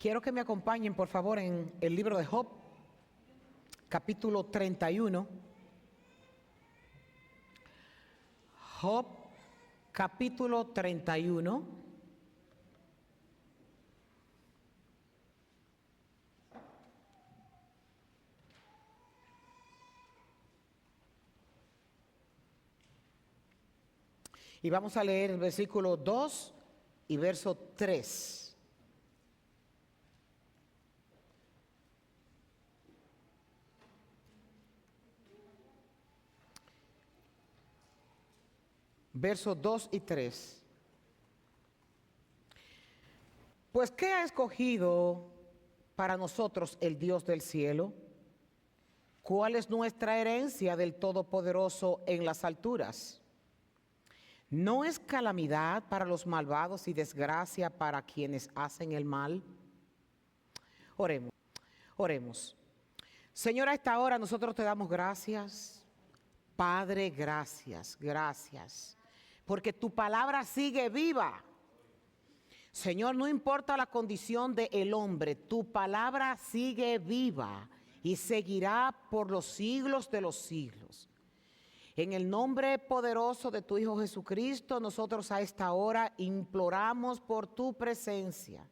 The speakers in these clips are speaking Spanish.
Quiero que me acompañen, por favor, en el libro de Job, capítulo 31. Job, capítulo 31. Y vamos a leer el versículo 2 y verso 3. Versos 2 y 3. Pues, ¿qué ha escogido para nosotros el Dios del cielo? ¿Cuál es nuestra herencia del Todopoderoso en las alturas? ¿No es calamidad para los malvados y desgracia para quienes hacen el mal? Oremos, oremos. Señor, a esta hora nosotros te damos gracias. Padre, gracias, gracias. Porque tu palabra sigue viva. Señor, no importa la condición del hombre, tu palabra sigue viva y seguirá por los siglos de los siglos. En el nombre poderoso de tu Hijo Jesucristo, nosotros a esta hora imploramos por tu presencia.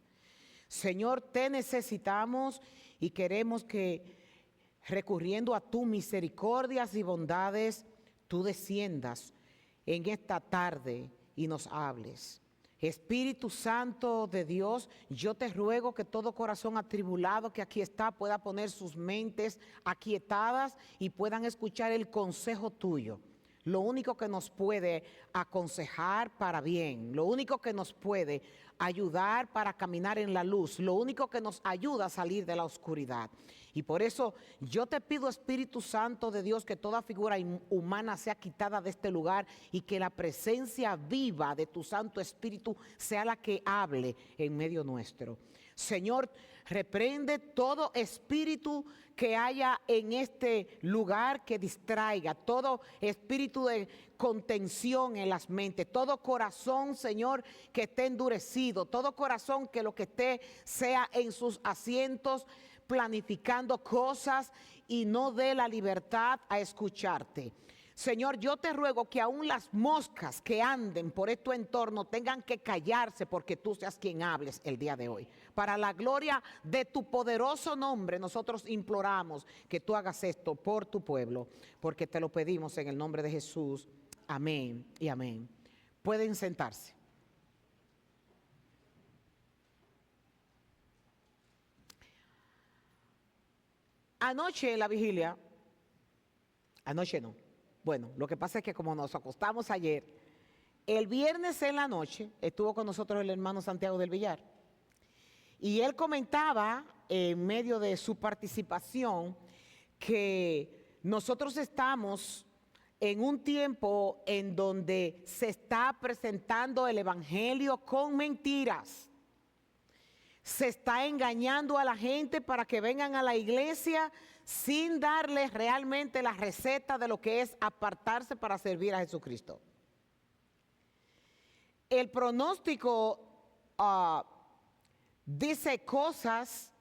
Señor, te necesitamos y queremos que, recurriendo a tus misericordias y bondades, tú desciendas en esta tarde y nos hables. Espíritu Santo de Dios, yo te ruego que todo corazón atribulado que aquí está pueda poner sus mentes aquietadas y puedan escuchar el consejo tuyo. Lo único que nos puede aconsejar para bien, lo único que nos puede ayudar para caminar en la luz, lo único que nos ayuda a salir de la oscuridad. Y por eso yo te pido, Espíritu Santo de Dios, que toda figura humana sea quitada de este lugar y que la presencia viva de tu Santo Espíritu sea la que hable en medio nuestro. Señor, reprende todo espíritu que haya en este lugar que distraiga, todo espíritu de contención en las mentes, todo corazón, Señor, que esté endurecido, todo corazón que lo que esté sea en sus asientos planificando cosas y no dé la libertad a escucharte. Señor, yo te ruego que aún las moscas que anden por este entorno tengan que callarse porque tú seas quien hables el día de hoy. Para la gloria de tu poderoso nombre, nosotros imploramos que tú hagas esto por tu pueblo, porque te lo pedimos en el nombre de Jesús. Amén y amén. Pueden sentarse. Anoche en la vigilia, anoche no. Bueno, lo que pasa es que como nos acostamos ayer, el viernes en la noche estuvo con nosotros el hermano Santiago del Villar. Y él comentaba en medio de su participación que nosotros estamos en un tiempo en donde se está presentando el evangelio con mentiras. Se está engañando a la gente para que vengan a la iglesia sin darles realmente la receta de lo que es apartarse para servir a Jesucristo. El pronóstico dice cosas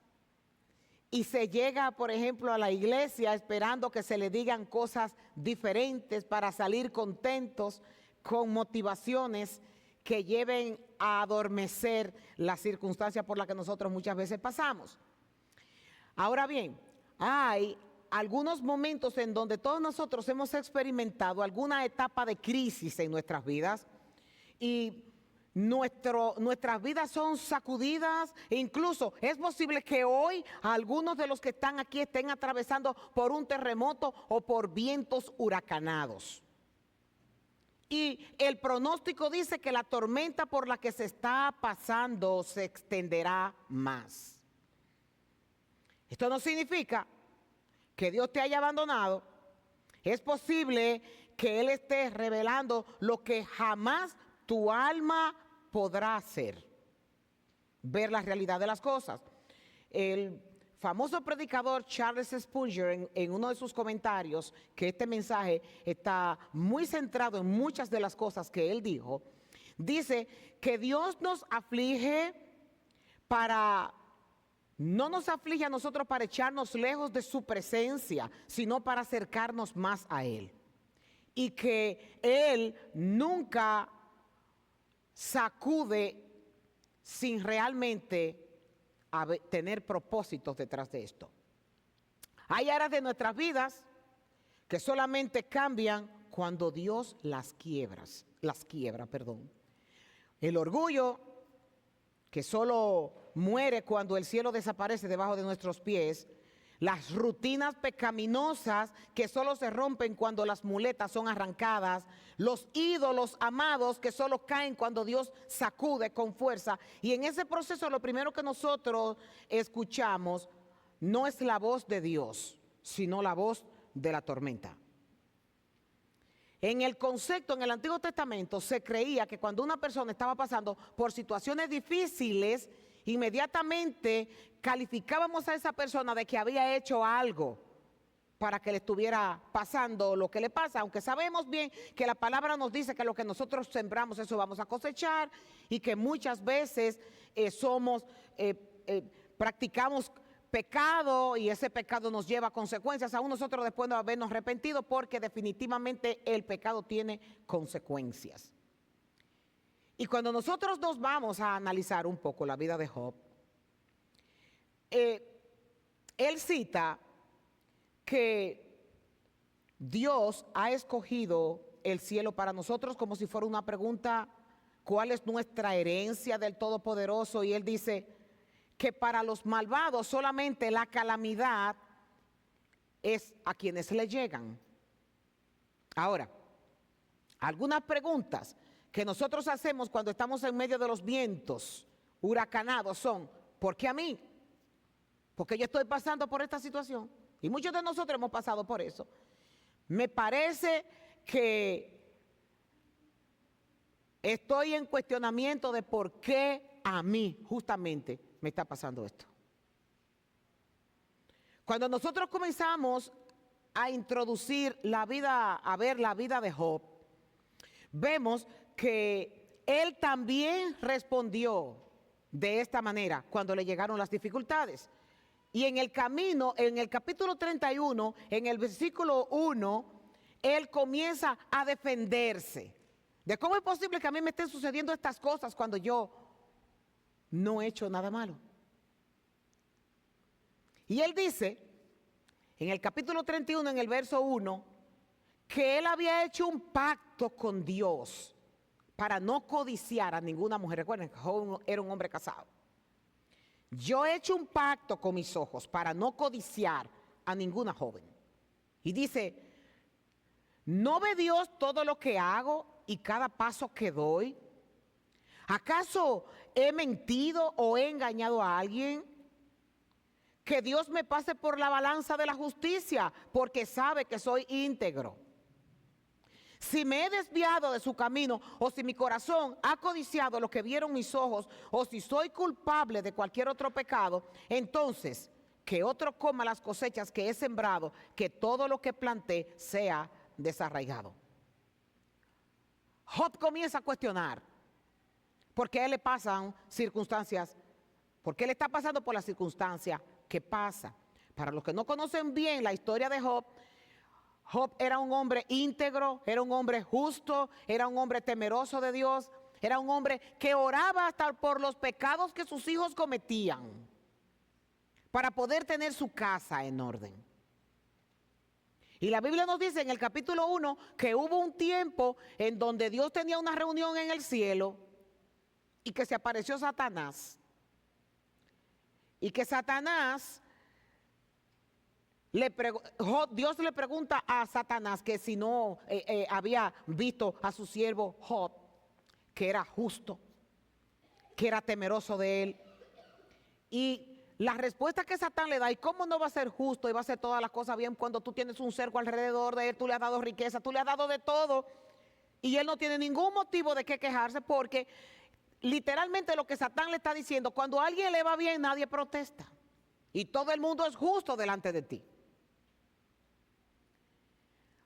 y se llega, por ejemplo, a la iglesia esperando que se le digan cosas diferentes para salir contentos con motivaciones que lleven a adormecer la circunstancia por la que nosotros muchas veces pasamos. Ahora bien, hay algunos momentos en donde todos nosotros hemos experimentado alguna etapa de crisis en nuestras vidas y nuestras vidas son sacudidas e incluso es posible que hoy algunos de los que están aquí estén atravesando por un terremoto o por vientos huracanados. Y el pronóstico dice que la tormenta por la que se está pasando se extenderá más. Esto no significa que Dios te haya abandonado. Es posible que Él esté revelando lo que jamás tu alma podrá hacer. Ver la realidad de las cosas. El famoso predicador Charles Spurgeon, en uno de sus comentarios, que este mensaje está muy centrado en muchas de las cosas que él dijo, dice que Dios nos aflige para no nos aflige a nosotros para echarnos lejos de su presencia, sino para acercarnos más a Él. Y que Él nunca sacude sin realmente tener propósitos detrás de esto. Hay áreas de nuestras vidas que solamente cambian cuando Dios las quiebra. El orgullo, que solo muere cuando el cielo desaparece debajo de nuestros pies. Las rutinas pecaminosas que solo se rompen cuando las muletas son arrancadas. Los ídolos amados que solo caen cuando Dios sacude con fuerza. Y en ese proceso lo primero que nosotros escuchamos no es la voz de Dios, sino la voz de la tormenta. En el concepto, en el Antiguo Testamento, se creía que cuando una persona estaba pasando por situaciones difíciles, inmediatamente calificábamos a esa persona de que había hecho algo para que le estuviera pasando lo que le pasa, aunque sabemos bien que la palabra nos dice que lo que nosotros sembramos, eso vamos a cosechar, y que muchas veces practicamos pecado y ese pecado nos lleva a consecuencias, aún nosotros después de habernos arrepentido, porque definitivamente el pecado tiene consecuencias. Y cuando nosotros nos vamos a analizar un poco la vida de Job, él cita que Dios ha escogido el cielo para nosotros como si fuera una pregunta, ¿cuál es nuestra herencia del Todopoderoso? Y él dice que para los malvados solamente la calamidad es a quienes le llegan. Ahora, algunas preguntas que nosotros hacemos cuando estamos en medio de los vientos huracanados son: ¿por qué a mí? Porque yo estoy pasando por esta situación. Y muchos de nosotros hemos pasado por eso. Me parece que estoy en cuestionamiento de por qué a mí justamente me está pasando esto. Cuando nosotros comenzamos a introducir la vida, a ver la vida de Job, vemos que él también respondió de esta manera cuando le llegaron las dificultades. Y en el camino, en el capítulo 31, en el versículo 1, él comienza a defenderse de cómo es posible que a mí me estén sucediendo estas cosas cuando yo no he hecho nada malo. Y él dice, en el capítulo 31, en el verso 1, que él había hecho un pacto con Dios para no codiciar a ninguna mujer. Recuerden que Job era un hombre casado. Yo he hecho un pacto con mis ojos para no codiciar a ninguna joven. Y dice, ¿no ve Dios todo lo que hago y cada paso que doy? ¿Acaso he mentido o he engañado a alguien? Que Dios me pase por la balanza de la justicia, porque sabe que soy íntegro. Si me he desviado de su camino, o si mi corazón ha codiciado lo que vieron mis ojos, o si soy culpable de cualquier otro pecado, entonces que otro coma las cosechas que he sembrado, que todo lo que planté sea desarraigado. Job comienza a cuestionar por qué a él le pasan circunstancias, por qué él está pasando por las circunstancias que pasa. Para los que no conocen bien la historia de Job, Job era un hombre íntegro, era un hombre justo, era un hombre temeroso de Dios, era un hombre que oraba hasta por los pecados que sus hijos cometían para poder tener su casa en orden. Y la Biblia nos dice en el capítulo 1 que hubo un tiempo en donde Dios tenía una reunión en el cielo y que se apareció Satanás. Y que Satanás, Dios le pregunta a Satanás que si no había visto a su siervo Job, que era justo, que era temeroso de él. Y la respuesta que Satán le da, ¿y cómo no va a ser justo y va a hacer todas las cosas bien cuando tú tienes un cerco alrededor de él, tú le has dado riqueza, tú le has dado de todo y él no tiene ningún motivo de qué quejarse? Porque literalmente lo que Satán le está diciendo, cuando a alguien le va bien, nadie protesta. Y todo el mundo es justo delante de ti.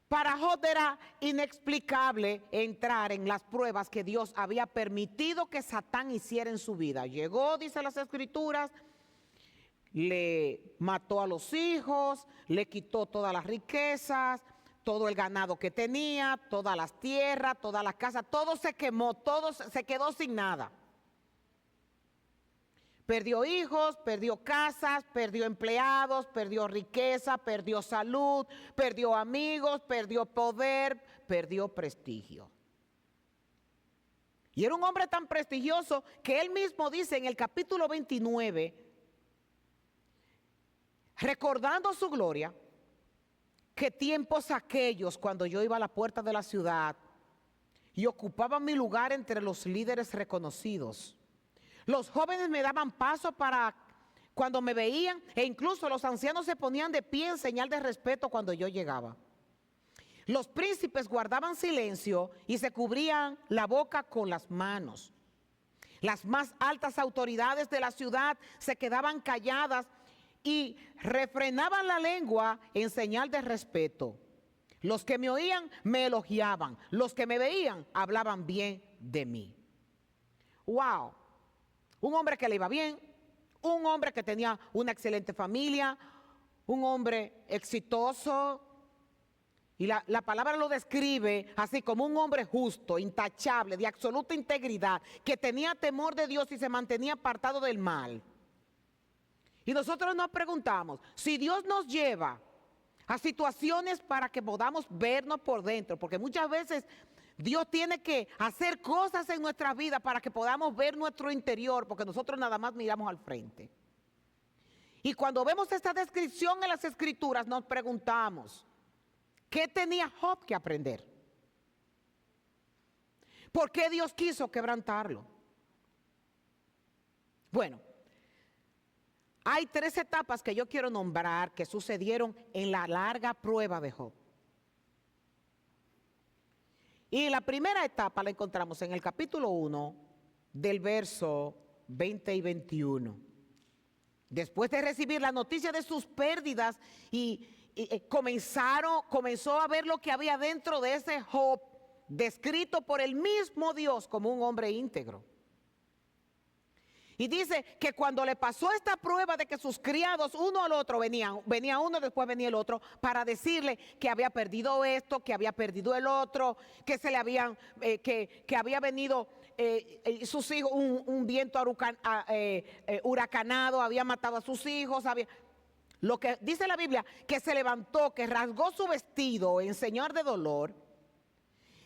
Para Job era inexplicable entrar en las pruebas que Dios había permitido que Satán hiciera en su vida. Llegó, dice las Escrituras, le mató a los hijos, le quitó todas las riquezas, todo el ganado que tenía, todas las tierras, todas las casas, todo se quemó, todo se quedó sin nada. Perdió hijos, perdió casas, perdió empleados, perdió riqueza, perdió salud, perdió amigos, perdió poder, perdió prestigio. Y era un hombre tan prestigioso que él mismo dice en el capítulo 29, recordando su gloria, que tiempos aquellos cuando yo iba a la puerta de la ciudad y ocupaba mi lugar entre los líderes reconocidos. Los jóvenes me daban paso para cuando me veían e incluso los ancianos se ponían de pie en señal de respeto cuando yo llegaba. Los príncipes guardaban silencio y se cubrían la boca con las manos. Las más altas autoridades de la ciudad se quedaban calladas y refrenaban la lengua en señal de respeto. Los que me oían me elogiaban, los que me veían hablaban bien de mí. ¡Wow! Un hombre que le iba bien, un hombre que tenía una excelente familia, un hombre exitoso. Y la palabra lo describe así como un hombre justo, intachable, de absoluta integridad, que tenía temor de Dios y se mantenía apartado del mal. Y nosotros nos preguntamos, si Dios nos lleva a situaciones para que podamos vernos por dentro, porque muchas veces Dios tiene que hacer cosas en nuestra vida para que podamos ver nuestro interior, porque nosotros nada más miramos al frente. Y cuando vemos esta descripción en las Escrituras, nos preguntamos, ¿qué tenía Job que aprender? ¿Por qué Dios quiso quebrantarlo? Bueno, hay 3 etapas que yo quiero nombrar que sucedieron en la larga prueba de Job. Y la primera etapa la encontramos en el capítulo 1 del verso 20 y 21. Después de recibir la noticia de sus pérdidas comenzó a ver lo que había dentro de ese Job, descrito por el mismo Dios como un hombre íntegro. Y dice que cuando le pasó esta prueba de que sus criados uno al otro venía uno, después venía el otro, para decirle que había perdido esto, que había perdido el otro, que se le habían, que había venido sus hijos, un viento huracanado, había matado a sus hijos, lo que dice la Biblia, que se levantó, que rasgó su vestido en señal de dolor.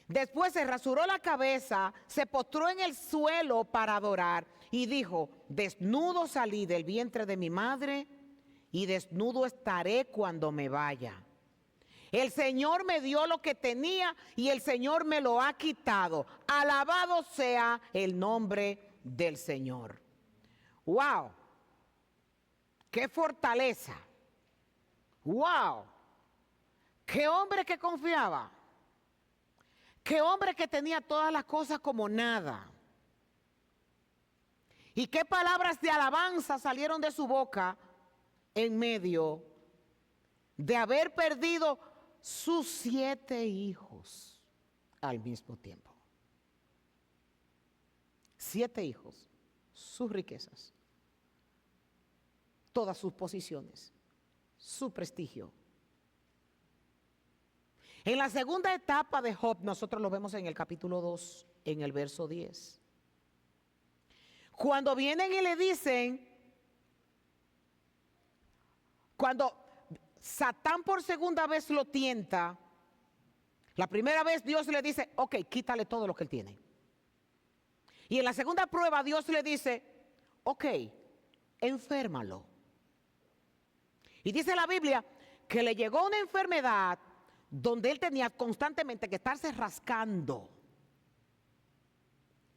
Después se rasuró la cabeza, se postró en el suelo para adorar y dijo, desnudo salí del vientre de mi madre y desnudo estaré cuando me vaya. El Señor me dio lo que tenía y el Señor me lo ha quitado. Alabado sea el nombre del Señor. ¡Wow! ¡Qué fortaleza! ¡Wow! ¡Qué hombre que confiaba! ¡Qué hombre que tenía todas las cosas como nada! ¿Y qué palabras de alabanza salieron de su boca en medio de haber perdido sus 7 hijos al mismo tiempo? 7 hijos, sus riquezas, todas sus posiciones, su prestigio. En la segunda etapa de Job, nosotros lo vemos en el capítulo 2, en el verso 10. Cuando vienen y le dicen, cuando Satán por segunda vez lo tienta, la primera vez Dios le dice, ok, quítale todo lo que él tiene. Y en la segunda prueba Dios le dice, ok, enférmalo. Y dice la Biblia que le llegó una enfermedad donde él tenía constantemente que estarse rascando.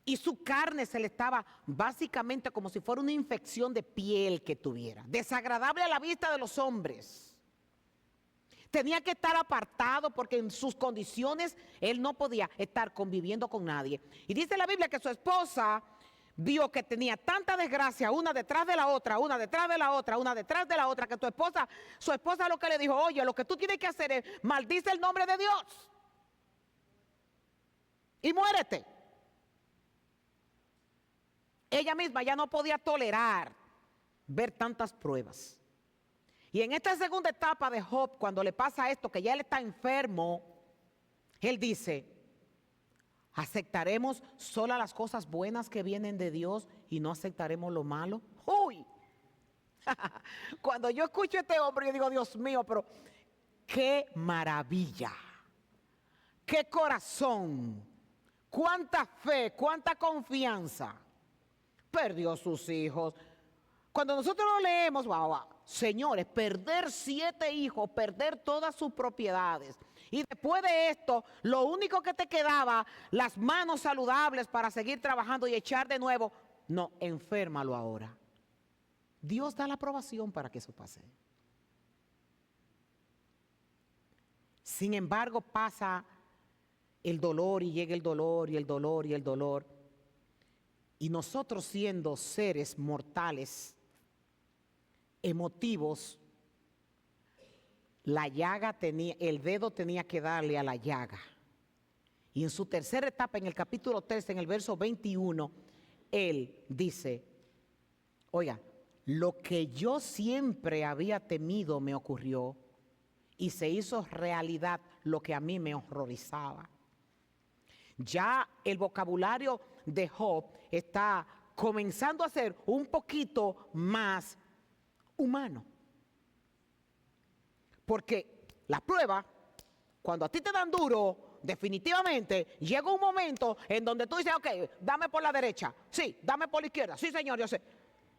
Y su carne se le estaba básicamente como si fuera una infección de piel que tuviera. Desagradable a la vista de los hombres. Tenía que estar apartado porque en sus condiciones él no podía estar conviviendo con nadie. Y dice la Biblia que su esposa vio que tenía tanta desgracia, una detrás de la otra, una detrás de la otra, una detrás de la otra, que su esposa lo que le dijo, oye, lo que tú tienes que hacer es maldice el nombre de Dios y muérete. Ella misma ya no podía tolerar ver tantas pruebas. Y en esta segunda etapa de Job, cuando le pasa esto, que ya él está enfermo, él dice, ¿aceptaremos solo las cosas buenas que vienen de Dios y no aceptaremos lo malo? ¡Uy! Cuando yo escucho a este hombre, yo digo, Dios mío, pero qué maravilla, qué corazón, cuánta fe, cuánta confianza. Perdió sus hijos. Cuando nosotros lo leemos, señores, perder 7 hijos, perder todas sus propiedades. Y después de esto, lo único que te quedaba, las manos saludables para seguir trabajando y echar de nuevo. No, enférmalo ahora. Dios da la aprobación para que eso pase. Sin embargo, pasa el dolor y llega el dolor y el dolor y el dolor. Y nosotros siendo seres mortales, emotivos, la llaga tenía, el dedo tenía que darle a la llaga. Y en su tercera etapa, en el capítulo 3, en el verso 21, él dice, oiga, lo que yo siempre había temido me ocurrió y se hizo realidad lo que a mí me horrorizaba. Ya el vocabulario de Job está comenzando a ser un poquito más humano. Porque la prueba, cuando a ti te dan duro, definitivamente llega un momento en donde tú dices, ok, dame por la derecha, sí, dame por la izquierda, sí señor, yo sé.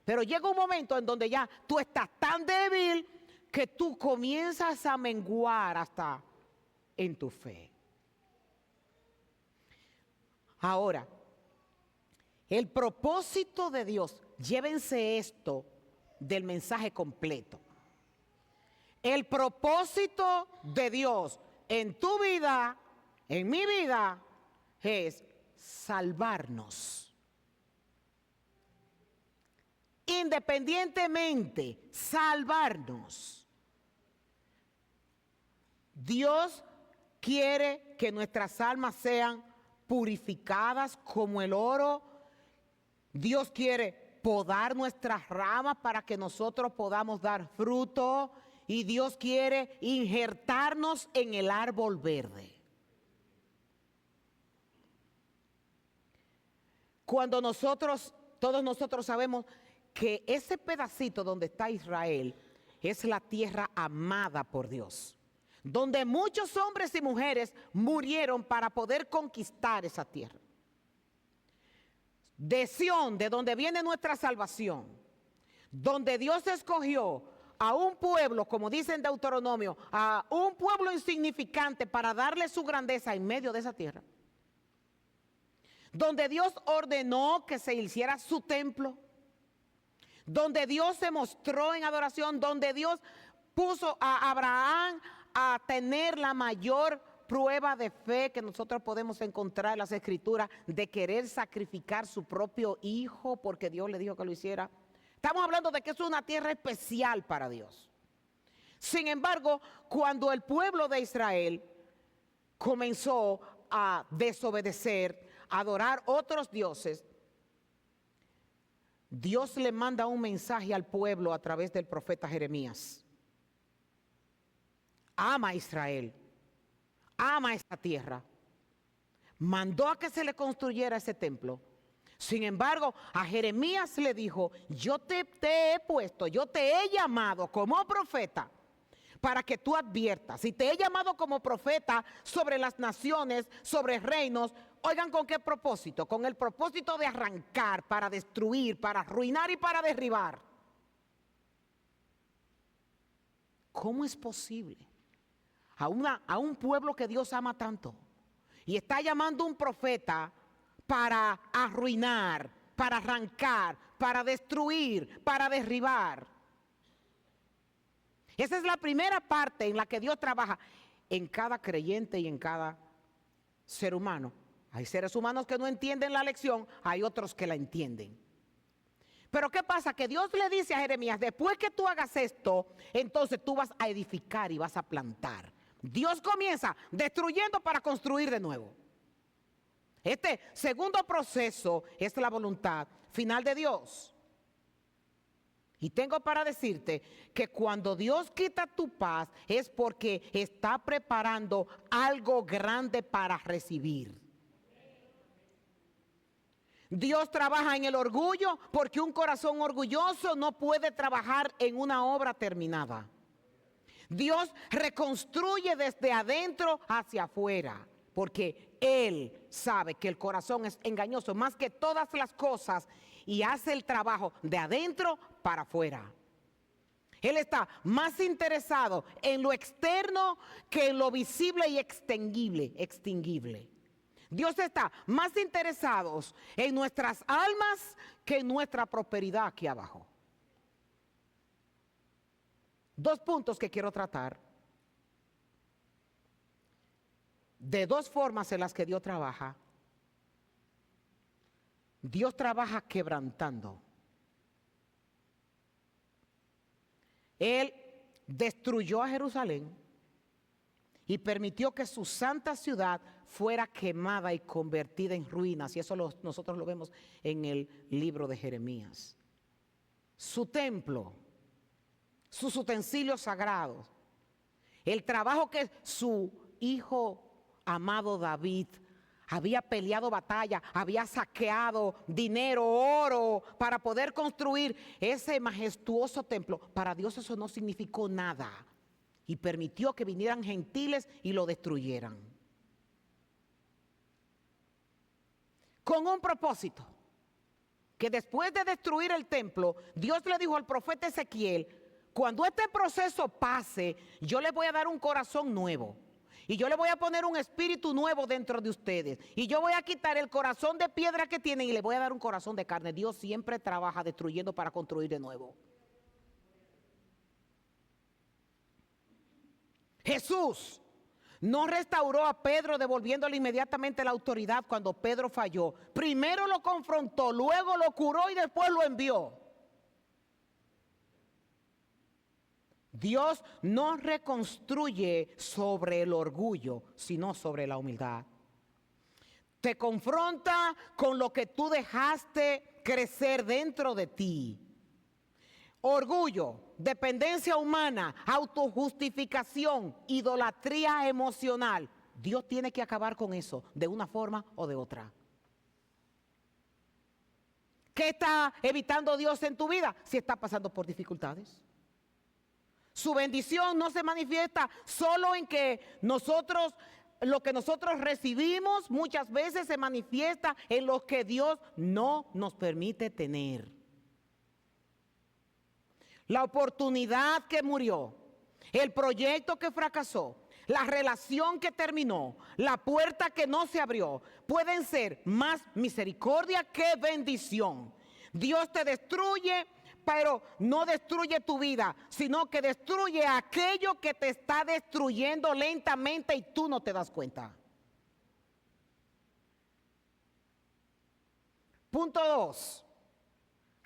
Pero llega un momento en donde ya tú estás tan débil que tú comienzas a menguar hasta en tu fe. Ahora, el propósito de Dios, llévense esto del mensaje completo. El propósito de Dios en tu vida, en mi vida, es salvarnos. Independientemente, salvarnos. Dios quiere que nuestras almas sean purificadas como el oro. Dios quiere podar nuestras ramas para que nosotros podamos dar fruto. Y Dios quiere injertarnos en el árbol verde. Cuando todos nosotros sabemos que ese pedacito donde está Israel es la tierra amada por Dios, donde muchos hombres y mujeres murieron para poder conquistar esa tierra. De Sión, de donde viene nuestra salvación, donde Dios escogió a un pueblo, como dice en Deuteronomio, a un pueblo insignificante para darle su grandeza en medio de esa tierra, donde Dios ordenó que se hiciera su templo, donde Dios se mostró en adoración, donde Dios puso a Abraham a tener la mayor prueba de fe que nosotros podemos encontrar en las Escrituras, de querer sacrificar su propio hijo porque Dios le dijo que lo hiciera. Estamos hablando de que es una tierra especial para Dios. Sin embargo, cuando el pueblo de Israel comenzó a desobedecer, a adorar otros dioses, Dios le manda un mensaje al pueblo a través del profeta Jeremías. Ama a Israel, ama esa tierra. Mandó a que se le construyera ese templo. Sin embargo, a Jeremías le dijo, yo te he puesto, yo te he llamado como profeta para que tú adviertas. Y te he llamado como profeta sobre las naciones, sobre reinos. Oigan, ¿con qué propósito? Con el propósito de arrancar, para destruir, para arruinar y para derribar. ¿Cómo es posible? A un pueblo que Dios ama tanto y está llamando un profeta para arruinar, para arrancar, para destruir, para derribar. Esa es la primera parte en la que Dios trabaja en cada creyente y en cada ser humano. Hay seres humanos que no entienden la lección, hay otros que la entienden. Pero ¿qué pasa? Que Dios le dice a Jeremías, después que tú hagas esto, entonces tú vas a edificar y vas a plantar. Dios comienza destruyendo para construir de nuevo. Este segundo proceso es la voluntad final de Dios. Y tengo para decirte que cuando Dios quita tu paz es porque está preparando algo grande para recibir. Dios trabaja en el orgullo porque un corazón orgulloso no puede trabajar en una obra terminada. Dios reconstruye desde adentro hacia afuera porque Él sabe que el corazón es engañoso más que todas las cosas y hace el trabajo de adentro para afuera. Él está más interesado en lo externo que en lo visible y extinguible. Dios está más interesado en nuestras almas que en nuestra prosperidad aquí abajo. Dos puntos que quiero tratar. De dos formas en las que Dios trabaja. Dios trabaja quebrantando. Él destruyó a Jerusalén y permitió que su santa ciudad fuera quemada y convertida en ruinas. Y eso nosotros lo vemos en el libro de Jeremías. Su templo, sus utensilios sagrados, el trabajo que su hijo amado David había peleado batalla, había saqueado dinero, oro, para poder construir ese majestuoso templo. Para Dios eso no significó nada. Y permitió que vinieran gentiles y lo destruyeran. Con un propósito. Que después de destruir el templo, Dios le dijo al profeta Ezequiel, cuando este proceso pase, yo les voy a dar un corazón nuevo. Y yo le voy a poner un espíritu nuevo dentro de ustedes. Y yo voy a quitar el corazón de piedra que tienen y le voy a dar un corazón de carne. Dios siempre trabaja destruyendo para construir de nuevo. Jesús no restauró a Pedro devolviéndole inmediatamente la autoridad cuando Pedro falló. Primero lo confrontó, luego lo curó y después lo envió. Dios no reconstruye sobre el orgullo, sino sobre la humildad. Te confronta con lo que tú dejaste crecer dentro de ti. Orgullo, dependencia humana, autojustificación, idolatría emocional. Dios tiene que acabar con eso de una forma o de otra. ¿Qué está evitando Dios en tu vida? Si está pasando por dificultades. Su bendición no se manifiesta solo en que lo que nosotros recibimos muchas veces se manifiesta en lo que Dios no nos permite tener. La oportunidad que murió, el proyecto que fracasó, la relación que terminó, la puerta que no se abrió, pueden ser más misericordia que bendición. Dios te destruye, pero no destruye tu vida, sino que destruye aquello que te está destruyendo lentamente y tú no te das cuenta. Punto 2.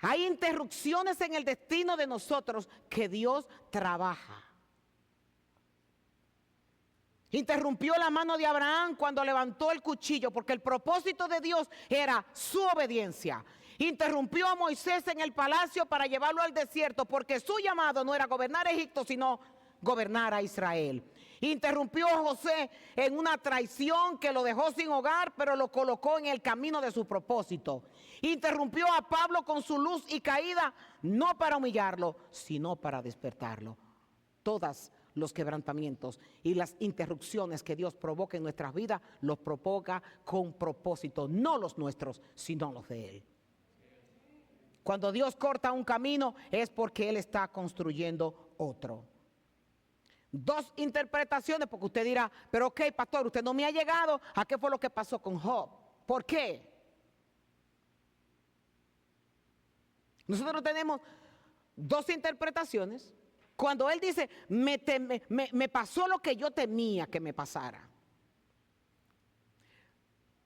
Hay interrupciones en el destino de nosotros que Dios trabaja. Interrumpió la mano de Abraham cuando levantó el cuchillo, porque el propósito de Dios era su obediencia. Interrumpió a Moisés en el palacio para llevarlo al desierto, porque su llamado no era gobernar Egipto, sino gobernar a Israel. Interrumpió a José en una traición que lo dejó sin hogar, pero lo colocó en el camino de su propósito. Interrumpió a Pablo con su luz y caída, no para humillarlo, sino para despertarlo. Todos los quebrantamientos y las interrupciones que Dios provoca en nuestras vidas, los provoca con propósito, no los nuestros, sino los de Él. Cuando Dios corta un camino es porque Él está construyendo otro. Dos interpretaciones, porque usted dirá, pero ok, pastor, usted no me ha llegado a qué fue lo que pasó con Job. ¿Por qué? Nosotros tenemos dos interpretaciones. Cuando él dice, me pasó lo que yo temía que me pasara.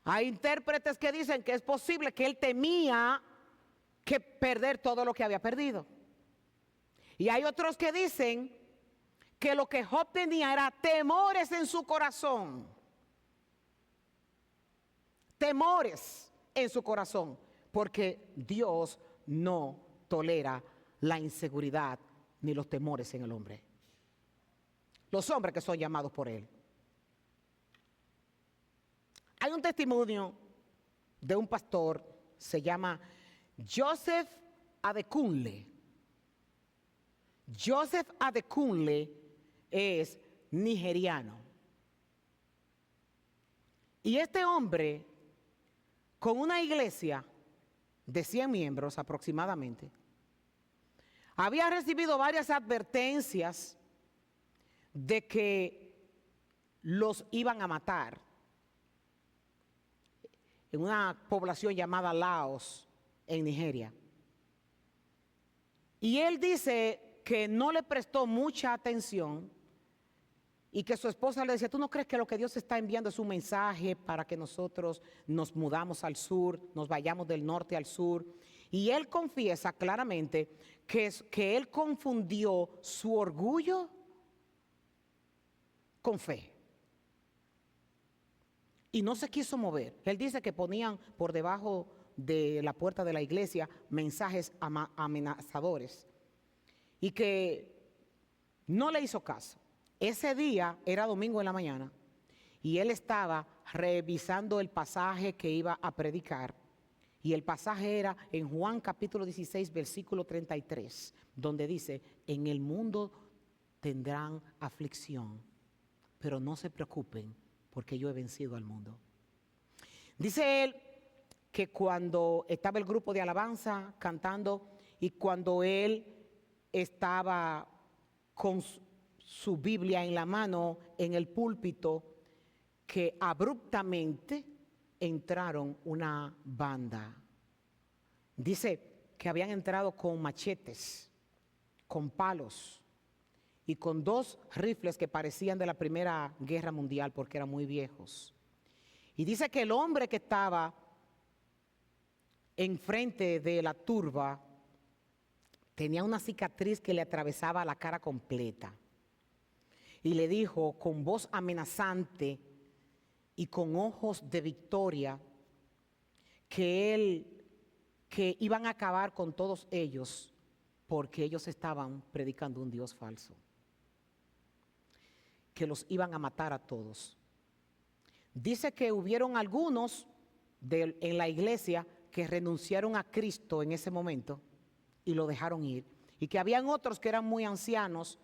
Hay intérpretes que dicen que es posible que él temía que perder todo lo que había perdido. Y hay otros que dicen que lo que Job tenía era temores en su corazón. Temores en su corazón, porque Dios no tolera la inseguridad ni los temores en el hombre. Los hombres que son llamados por Él. Hay un testimonio de un pastor, se llama Joseph Adekunle. Joseph Adekunle es nigeriano. Y este hombre, con una iglesia de 100 miembros aproximadamente, había recibido varias advertencias de que los iban a matar en una población llamada Laos, en Nigeria. Y él dice que no le prestó mucha atención y que su esposa le decía, ¿tú no crees que lo que Dios está enviando es un mensaje para que nosotros nos mudamos al sur, nos vayamos del norte al sur? Y él confiesa claramente que él confundió su orgullo con fe. Y no se quiso mover. Él dice que ponían por debajo de la puerta de la iglesia mensajes amenazadores y que no le hizo caso. Ese día era domingo en la mañana y él estaba revisando el pasaje que iba a predicar, y el pasaje era en Juan capítulo 16 versículo 33, donde dice: en el mundo tendrán aflicción, pero no se preocupen porque yo he vencido al mundo. Dice él que cuando estaba el grupo de alabanza cantando y cuando él estaba con su Biblia en la mano en el púlpito, que abruptamente entraron una banda. Dice que habían entrado con machetes, con palos y con 2 rifles que parecían de la Primera Guerra Mundial porque eran muy viejos. Y dice que el hombre que estaba enfrente de la turba tenía una cicatriz que le atravesaba la cara completa. Y le dijo con voz amenazante y con ojos de victoria que iban a acabar con todos ellos porque ellos estaban predicando un Dios falso, que los iban a matar a todos. Dice que hubieron algunos en la iglesia que renunciaron a Cristo en ese momento y lo dejaron ir, y que habían otros que eran muy ancianos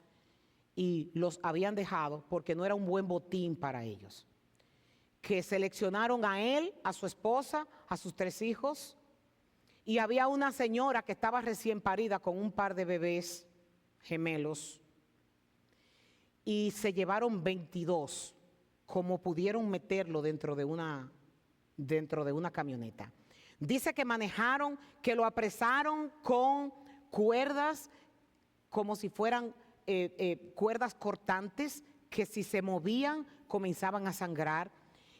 y los habían dejado porque no era un buen botín para ellos, que seleccionaron a él, a su esposa, a sus 3 hijos, y había una señora que estaba recién parida con un par de bebés gemelos, y se llevaron 22, como pudieron meterlo dentro de una camioneta. Dice que manejaron, que lo apresaron con cuerdas, como si fueran cuerdas cortantes, que si se movían comenzaban a sangrar.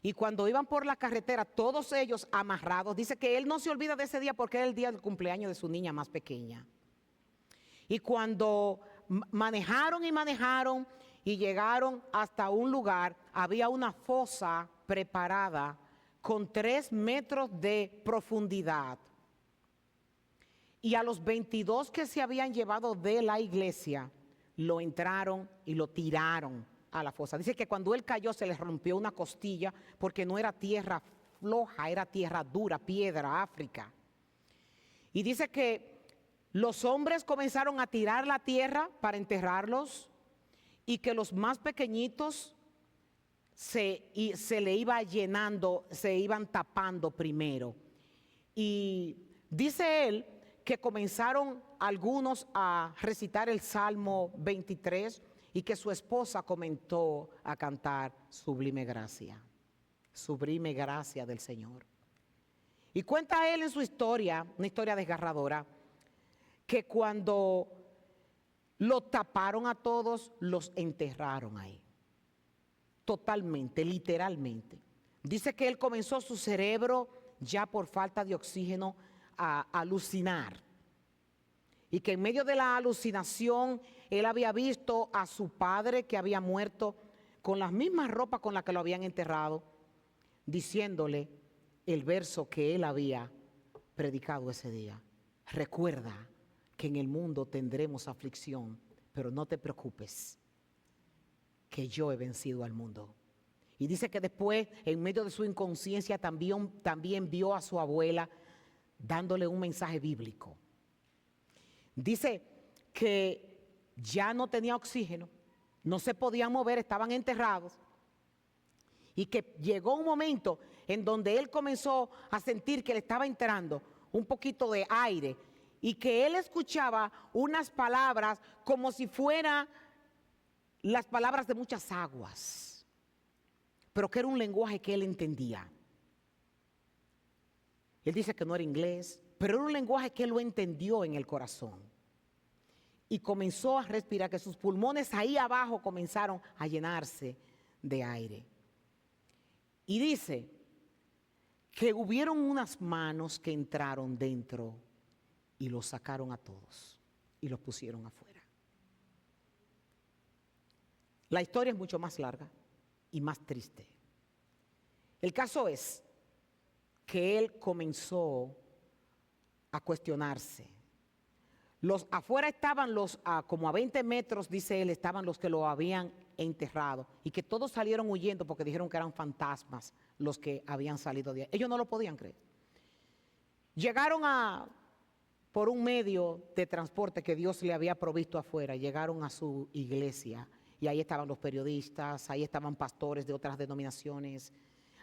Y cuando iban por la carretera, todos ellos amarrados. Dice que él no se olvida de ese día porque era el día del cumpleaños de su niña más pequeña. Y cuando manejaron y llegaron hasta un lugar, había una fosa preparada con 3 metros de profundidad. Y a los 22 que se habían llevado de la iglesia, lo entraron y lo tiraron a la fosa. Dice que cuando él cayó se le rompió una costilla porque no era tierra floja, era tierra dura, piedra, África. Y dice que los hombres comenzaron a tirar la tierra para enterrarlos y que los más pequeñitos se le iba llenando, se iban tapando primero. Y dice él que comenzaron algunos a recitar el Salmo 23 y que su esposa comenzó a cantar sublime gracia del Señor. Y cuenta él en su historia, una historia desgarradora, que cuando lo taparon a todos, los enterraron ahí. Totalmente, literalmente. Dice que él comenzó su cerebro, ya por falta de oxígeno, a alucinar. Y que en medio de la alucinación, él había visto a su padre que había muerto con las mismas ropas con las que lo habían enterrado, diciéndole el verso que él había predicado ese día. Recuerda que en el mundo tendremos aflicción, pero no te preocupes, que yo he vencido al mundo. Y dice que después, en medio de su inconsciencia, también vio a su abuela dándole un mensaje bíblico. Dice que ya no tenía oxígeno, no se podían mover, estaban enterrados. Y que llegó un momento en donde él comenzó a sentir que le estaba entrando un poquito de aire y que él escuchaba unas palabras como si fueran las palabras de muchas aguas, pero que era un lenguaje que él entendía. Él dice que no era inglés, pero era un lenguaje que él lo entendió en el corazón. Y comenzó a respirar, que sus pulmones ahí abajo comenzaron a llenarse de aire. Y dice que hubieron unas manos que entraron dentro y los sacaron a todos y los pusieron afuera. La historia es mucho más larga y más triste. El caso es que él comenzó a cuestionarse. Afuera estaban como a 20 metros, dice él, estaban los que lo habían enterrado y que todos salieron huyendo porque dijeron que eran fantasmas los que habían salido de ahí. Ellos no lo podían creer. Llegaron por un medio de transporte que Dios le había provisto afuera, llegaron a su iglesia y ahí estaban los periodistas, ahí estaban pastores de otras denominaciones,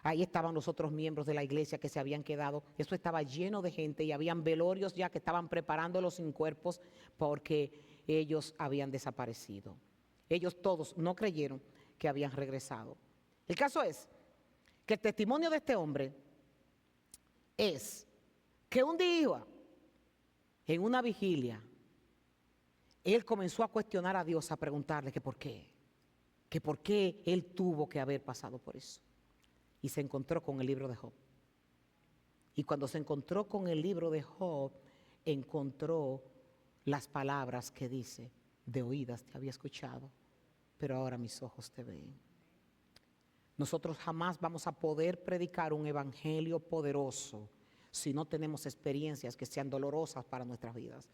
ahí estaban los otros miembros de la iglesia que se habían quedado. Eso estaba lleno de gente y habían velorios ya que estaban preparándolos sin cuerpos porque ellos habían desaparecido. Ellos todos no creyeron que habían regresado. El caso es que el testimonio de este hombre es que un día, en una vigilia, él comenzó a cuestionar a Dios, a preguntarle que por qué él tuvo que haber pasado por eso. Y se encontró con el libro de Job. Y cuando se encontró con el libro de Job, encontró las palabras que dice: de oídas te había escuchado, pero ahora mis ojos te ven. Nosotros jamás vamos a poder predicar un evangelio poderoso si no tenemos experiencias que sean dolorosas para nuestras vidas.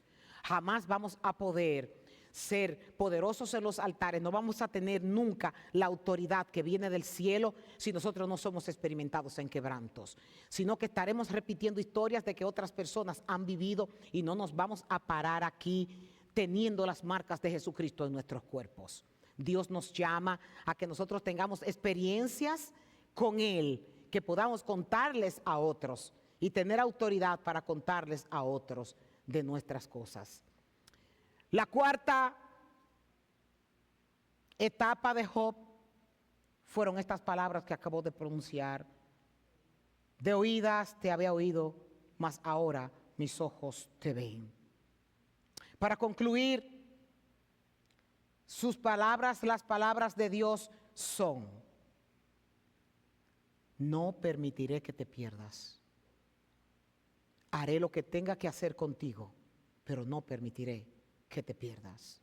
Jamás vamos a poder ser poderosos en los altares, no vamos a tener nunca la autoridad que viene del cielo si nosotros no somos experimentados en quebrantos, sino que estaremos repitiendo historias de que otras personas han vivido y no nos vamos a parar aquí teniendo las marcas de Jesucristo en nuestros cuerpos. Dios nos llama a que nosotros tengamos experiencias con Él, que podamos contarles a otros y tener autoridad para contarles a otros de nuestras cosas. La cuarta etapa de Job fueron estas palabras que acabo de pronunciar: de oídas te había oído, mas ahora mis ojos te ven. Para concluir, sus palabras, las palabras de Dios son: no permitiré que te pierdas. Haré lo que tenga que hacer contigo, pero no permitiré que te pierdas.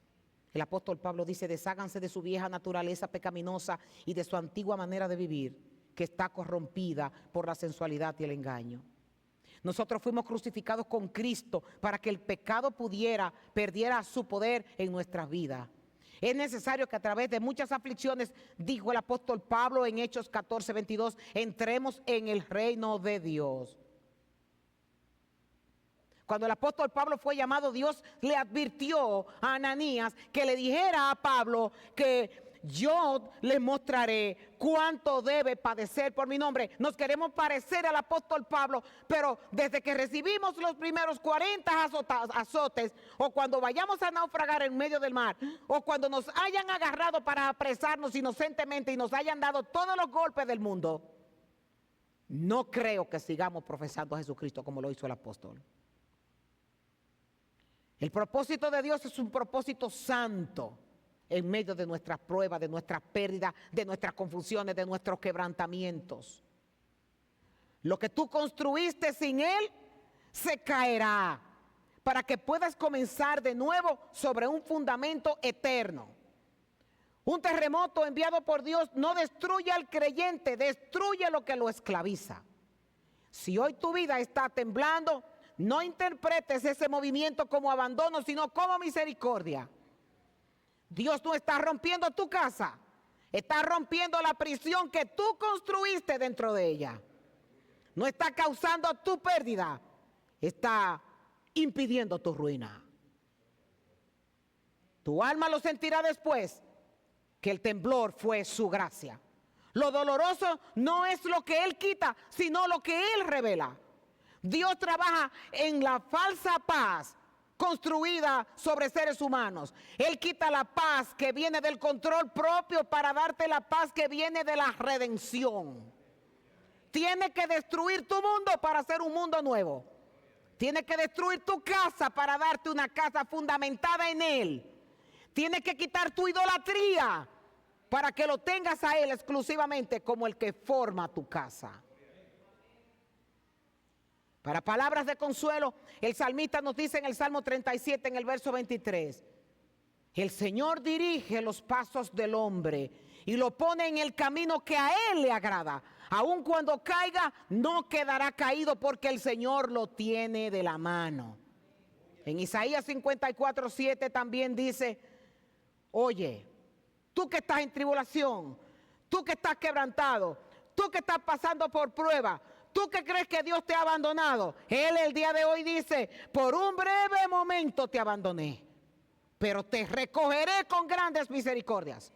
El apóstol Pablo dice: desháganse de su vieja naturaleza pecaminosa y de su antigua manera de vivir, que está corrompida por la sensualidad y el engaño. Nosotros fuimos crucificados con Cristo para que el pecado perdiera su poder en nuestras vidas. Es necesario que a través de muchas aflicciones, dijo el apóstol Pablo en Hechos 14:22, entremos en el reino de Dios. Cuando el apóstol Pablo fue llamado, Dios le advirtió a Ananías que le dijera a Pablo que yo le mostraré cuánto debe padecer por mi nombre. Nos queremos parecer al apóstol Pablo, pero desde que recibimos los primeros 40 azotes, o cuando vayamos a naufragar en medio del mar, o cuando nos hayan agarrado para apresarnos inocentemente y nos hayan dado todos los golpes del mundo, no creo que sigamos profesando a Jesucristo como lo hizo el apóstol. El propósito de Dios es un propósito santo en medio de nuestras pruebas, de nuestras pérdidas, de nuestras confusiones, de nuestros quebrantamientos. Lo que tú construiste sin Él se caerá para que puedas comenzar de nuevo sobre un fundamento eterno. Un terremoto enviado por Dios no destruye al creyente, destruye lo que lo esclaviza. Si hoy tu vida está temblando, No interpretes ese movimiento como abandono, sino como misericordia. Dios no está rompiendo tu casa, está rompiendo la prisión que tú construiste dentro de ella. No está causando tu pérdida, está impidiendo tu ruina. Tu alma lo sentirá después que el temblor fue su gracia. Lo doloroso no es lo que Él quita, sino lo que Él revela. Dios trabaja en la falsa paz construida sobre seres humanos. Él quita la paz que viene del control propio para darte la paz que viene de la redención. Tiene que destruir tu mundo para hacer un mundo nuevo. Tiene que destruir tu casa para darte una casa fundamentada en Él. Tiene que quitar tu idolatría para que lo tengas a Él exclusivamente como el que forma tu casa. Para palabras de consuelo, el salmista nos dice en el Salmo 37, en el verso 23, el Señor dirige los pasos del hombre y lo pone en el camino que a Él le agrada. Aun cuando caiga, no quedará caído porque el Señor lo tiene de la mano. En Isaías 54, 7 también dice, oye, tú que estás en tribulación, tú que estás quebrantado, tú que estás pasando por prueba, tú que crees que Dios te ha abandonado, Él el día de hoy dice, por un breve momento te abandoné, pero te recogeré con grandes misericordias.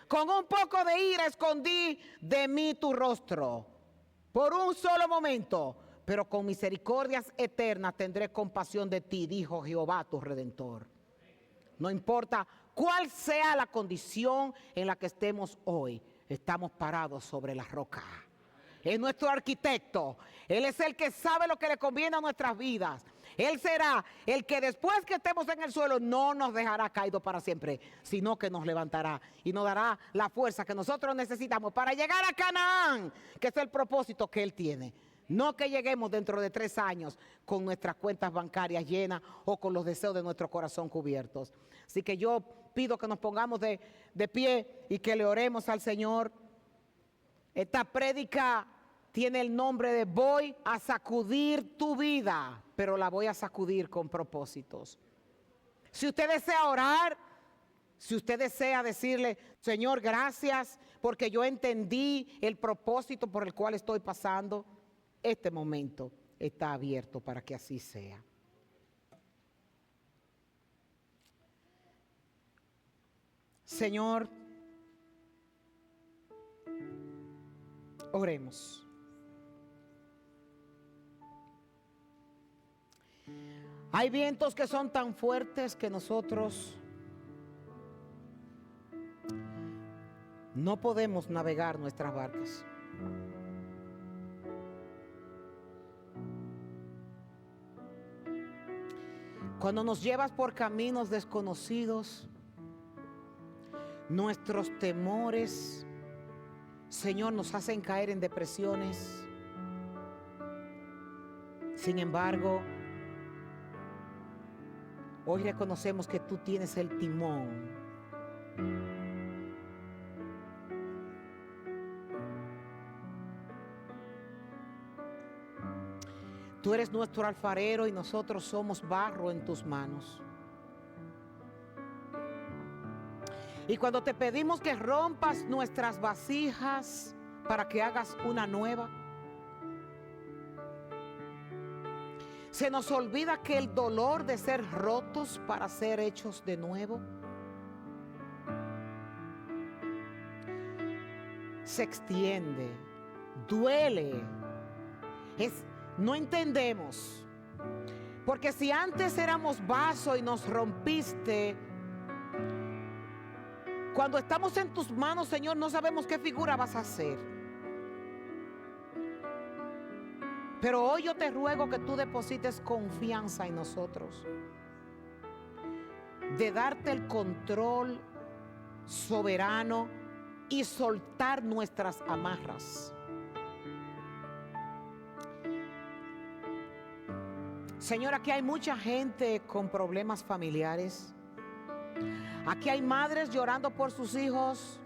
Con un poco de ira escondí de mí tu rostro, por un solo momento, pero con misericordias eternas tendré compasión de ti, dijo Jehová tu Redentor. No importa cuál sea la condición en la que estemos hoy, estamos parados sobre la roca. Es nuestro arquitecto. Él es el que sabe lo que le conviene a nuestras vidas. Él será el que después que estemos en el suelo no nos dejará caídos para siempre, sino que nos levantará y nos dará la fuerza que nosotros necesitamos para llegar a Canaán, que es el propósito que Él tiene. No que lleguemos dentro de 3 años con nuestras cuentas bancarias llenas o con los deseos de nuestro corazón cubiertos. Así que yo pido que nos pongamos de pie y que le oremos al Señor. Esta prédica tiene el nombre de voy a sacudir tu vida, pero la voy a sacudir con propósitos. Si usted desea orar, si usted desea decirle, Señor, gracias porque yo entendí el propósito por el cual estoy pasando, este momento está abierto para que así sea. Señor, oremos. Hay vientos que son tan fuertes que nosotros no podemos navegar nuestras barcas. Cuando nos llevas por caminos desconocidos, nuestros temores, Señor, nos hacen caer en depresiones. Sin embargo, hoy reconocemos que tú tienes el timón. Tú eres nuestro alfarero y nosotros somos barro en tus manos. Y cuando te pedimos que rompas nuestras vasijas para que hagas una nueva, se nos olvida que el dolor de ser rotos para ser hechos de nuevo se extiende, duele. No entendemos. Porque si antes éramos vaso y nos rompiste, cuando estamos en tus manos, Señor, no sabemos qué figura vas a hacer. Pero hoy yo te ruego que tú deposites confianza en nosotros, de darte el control soberano y soltar nuestras amarras. Señor, aquí hay mucha gente con problemas familiares. Aquí hay madres llorando por sus hijos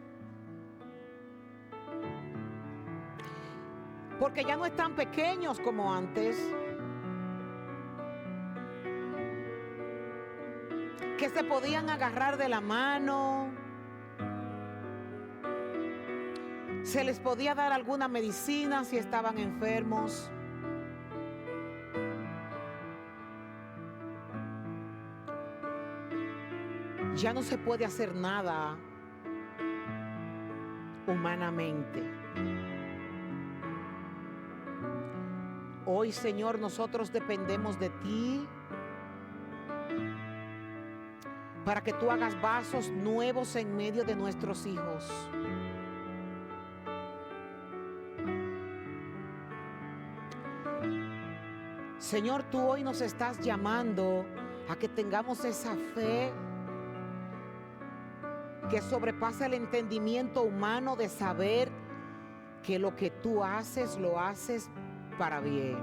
porque ya no están pequeños como antes. que se podían agarrar de la mano, se les podía dar alguna medicina si estaban enfermos. Ya no se puede hacer nada humanamente. Hoy, Señor, nosotros dependemos de ti para que tú hagas vasos nuevos en medio de nuestros hijos. Señor, tú hoy nos estás llamando a que tengamos esa fe que sobrepasa el entendimiento humano de saber que lo que tú haces, lo haces para bien.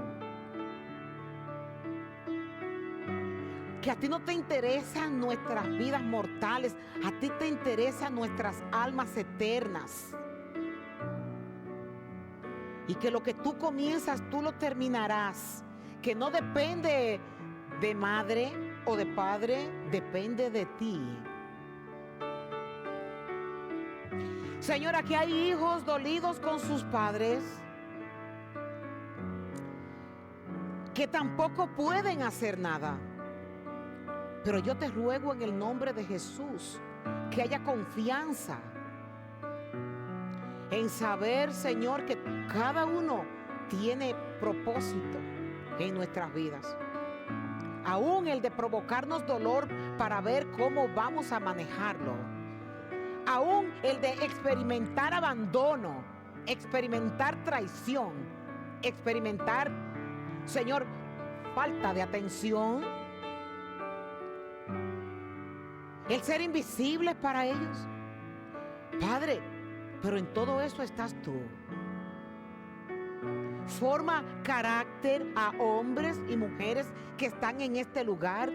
Que a ti no te interesan nuestras vidas mortales, a ti te interesan nuestras almas eternas. Y que lo que tú comienzas, tú lo terminarás. Que no depende de madre o de padre, depende de ti. Señor, aquí hay hijos dolidos con sus padres que tampoco pueden hacer nada. Pero yo te ruego en el nombre de Jesús que haya confianza en saber, Señor, que cada uno tiene propósito en nuestras vidas. Aún el de provocarnos dolor para ver cómo vamos a manejarlo. Aún el de experimentar abandono, experimentar traición, experimentar, Señor, falta de atención. El ser invisible para ellos. Padre, pero en todo eso estás tú. Forma carácter a hombres y mujeres que están en este lugar.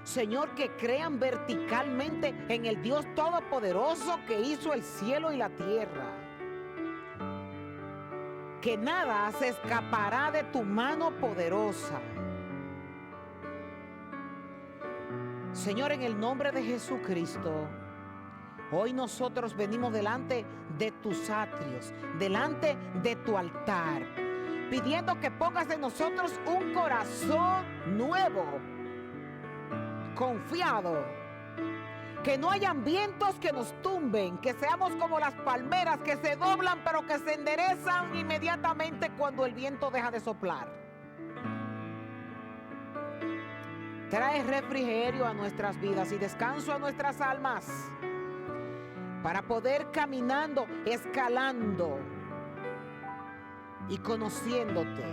Señor, que crean verticalmente en el Dios Todopoderoso que hizo el cielo y la tierra. Que nada se escapará de tu mano poderosa. Señor, en el nombre de Jesucristo, hoy nosotros venimos delante de tus atrios, delante de tu altar, pidiendo que pongas en nosotros un corazón nuevo, confiado, que no hayan vientos que nos tumben, que seamos como las palmeras que se doblan pero que se enderezan inmediatamente cuando el viento deja de soplar. Trae refrigerio a nuestras vidas y descanso a nuestras almas para poder caminando, escalando y conociéndote,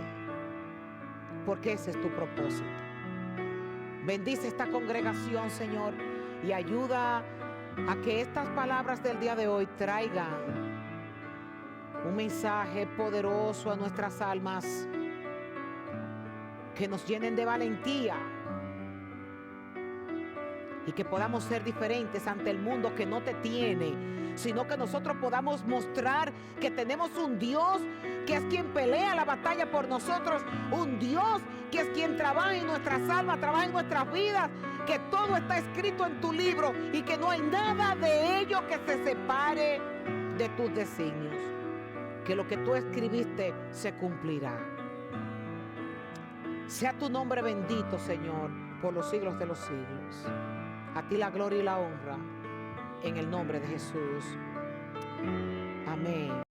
porque ese es tu propósito. Bendice esta congregación, Señor, y ayuda a que estas palabras del día de hoy traigan un mensaje poderoso a nuestras almas, que nos llenen de valentía y que podamos ser diferentes ante el mundo que no te tiene, sino que nosotros podamos mostrar que tenemos un Dios que es quien pelea la batalla por nosotros, un Dios que es quien trabaja en nuestras almas, trabaja en nuestras vidas, que todo está escrito en tu libro y que no hay nada de ello que se separe de tus designios, que lo que tú escribiste se cumplirá. Sea tu nombre bendito, Señor, por los siglos de los siglos. A ti la gloria y la honra, en el nombre de Jesús. Amén.